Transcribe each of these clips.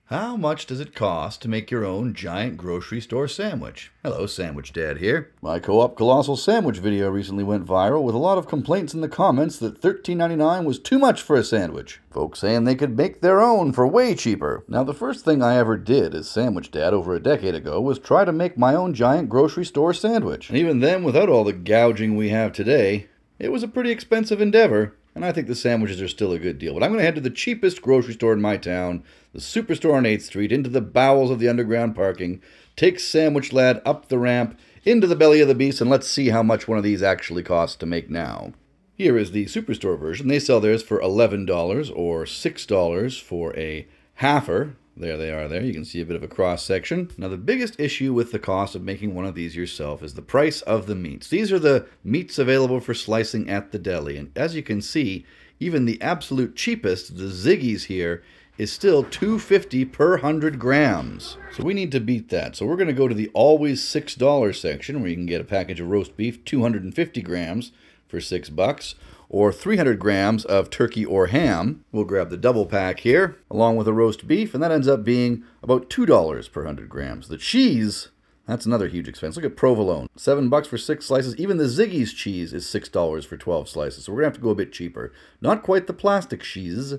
How much does it cost to make your own giant grocery store sandwich? Hello, Sandwich Dad here. My co-op colossal sandwich video recently went viral with a lot of complaints in the comments that $13.99 was too much for a sandwich. Folks saying they could make their own for way cheaper. Now, the first thing I ever did as Sandwich Dad over a decade ago was try to make my own giant grocery store sandwich. And even then, without all the gouging we have today, it was a pretty expensive endeavor. And I think the sandwiches are still a good deal. But I'm going to head to the cheapest grocery store in my town, the Superstore on 8th Street, into the bowels of the underground parking, take Sandwich Lad up the ramp, into the belly of the beast, and let's see how much one of these actually costs to make now. Here is the Superstore version. They sell theirs for $11 or $6 for a halfer. There they are there. You can see a bit of a cross-section. Now, the biggest issue with the cost of making one of these yourself is the price of the meats. These are the meats available for slicing at the deli. And as you can see, even the absolute cheapest, the Ziggy's here, is still $2.50 per 100 grams. So we need to beat that. So we're going to go to the always $6 section where you can get a package of roast beef, 250 grams for $6. Or 300 grams of turkey or ham. We'll grab the double pack here, along with a roast beef, and that ends up being about $2 per 100 grams. The cheese, that's another huge expense. Look at provolone, $7 for 6 slices. Even the Ziggy's cheese is $6 for 12 slices, so we're gonna have to go a bit cheaper. Not quite the plastic cheese.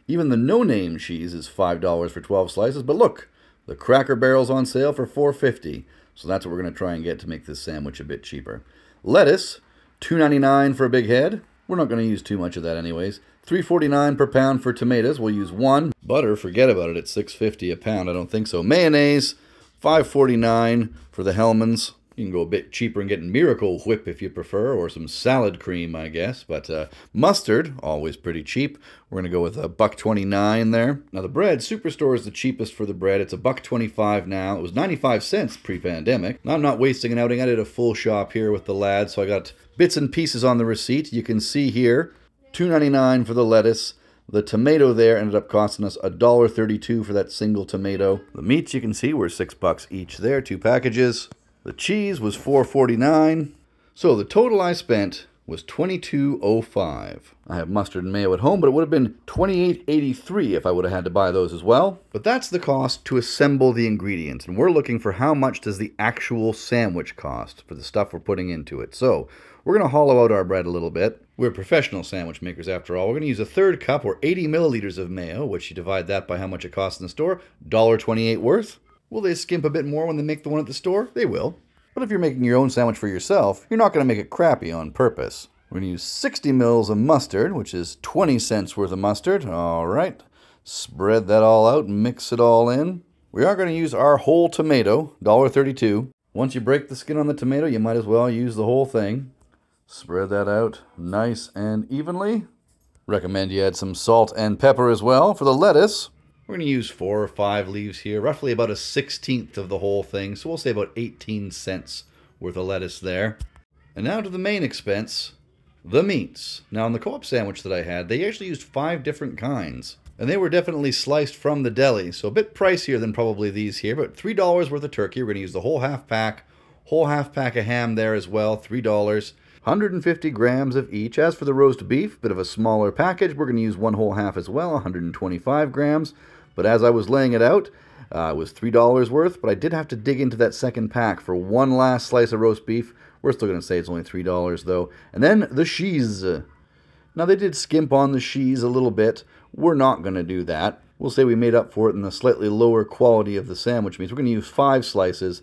Even the no-name cheese is $5 for 12 slices, but look, the Cracker Barrel's on sale for $4.50. So that's what we're gonna try and get to make this sandwich a bit cheaper. Lettuce, $2.99 for a big head. We're not going to use too much of that anyways. $3.49 per pound for tomatoes. We'll use one. Butter, forget about it. It's $6.50 a pound. I don't think so. Mayonnaise, $5.49 for the Hellmann's. You can go a bit cheaper and get Miracle Whip if you prefer, or some salad cream, I guess. But mustard, always pretty cheap. We're going to go with $1.29 there. Now the bread, Superstore is the cheapest for the bread. It's $1.25 now. It was 95 cents pre-pandemic. I'm not wasting an outing. I did a full shop here with the lads, so I got bits and pieces on the receipt. You can see here, $2.99 for the lettuce. The tomato there ended up costing us $1.32 for that single tomato. The meats you can see were $6 each there, 2 packages. The cheese was $4.49. So the total I spent was $22.05. I have mustard and mayo at home, but it would have been $28.83 if I would have had to buy those as well. But that's the cost to assemble the ingredients, and we're looking for how much does the actual sandwich cost for the stuff we're putting into it. So we're going to hollow out our bread a little bit. We're professional sandwich makers after all. We're going to use a 1/3 cup or 80 milliliters of mayo, which you divide that by how much it costs in the store, $1.28 worth. Will they skimp a bit more when they make the one at the store? They will. But if you're making your own sandwich for yourself, you're not going to make it crappy on purpose. We're going to use 60 mils of mustard, which is 20 cents worth of mustard. All right. Spread that all out and mix it all in. We are going to use our whole tomato, $1.32. Once you break the skin on the tomato, you might as well use the whole thing. Spread that out nice and evenly. Recommend you add some salt and pepper as well. For the lettuce, we're going to use 4 or 5 leaves here, roughly about 1/16 of the whole thing. So we'll say about 18 cents worth of lettuce there. And now to the main expense, the meats. Now, in the co-op sandwich that I had, they actually used 5 different kinds. And they were definitely sliced from the deli, so a bit pricier than probably these here, but $3 worth of turkey. We're going to use the whole half pack of ham there as well, $3. 150 grams of each. As for the roast beef, bit of a smaller package. We're going to use one whole half as well, 125 grams. But as I was laying it out, it was $3 worth, but I did have to dig into that second pack for one last slice of roast beef. We're still going to say it's only $3 though. And then the cheese. Now they did skimp on the cheese a little bit. We're not going to do that. We'll say we made up for it in the slightly lower quality of the sandwich meats. We're going to use 5 slices,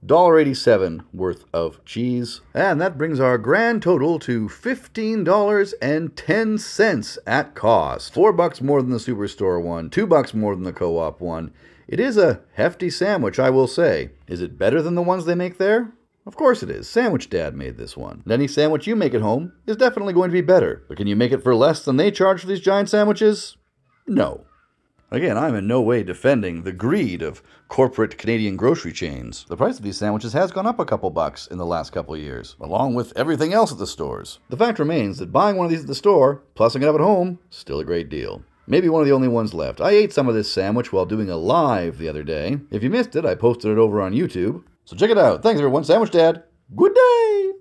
$1.87 worth of cheese. And that brings our grand total to $15.10 at cost. $4 more than the Superstore one, $2 more than the co-op one. It is a hefty sandwich, I will say. Is it better than the ones they make there? Of course it is. Sandwich Dad made this one. And any sandwich you make at home is definitely going to be better. But can you make it for less than they charge for these giant sandwiches? No. Again, I'm in no way defending the greed of corporate Canadian grocery chains. The price of these sandwiches has gone up a couple bucks in the last couple of years, along with everything else at the stores. The fact remains that buying one of these at the store, plussing it up at home, still a great deal. Maybe one of the only ones left. I ate some of this sandwich while doing a live the other day. If you missed it, I posted it over on YouTube. So check it out. Thanks everyone. Sandwich Dad. Good day!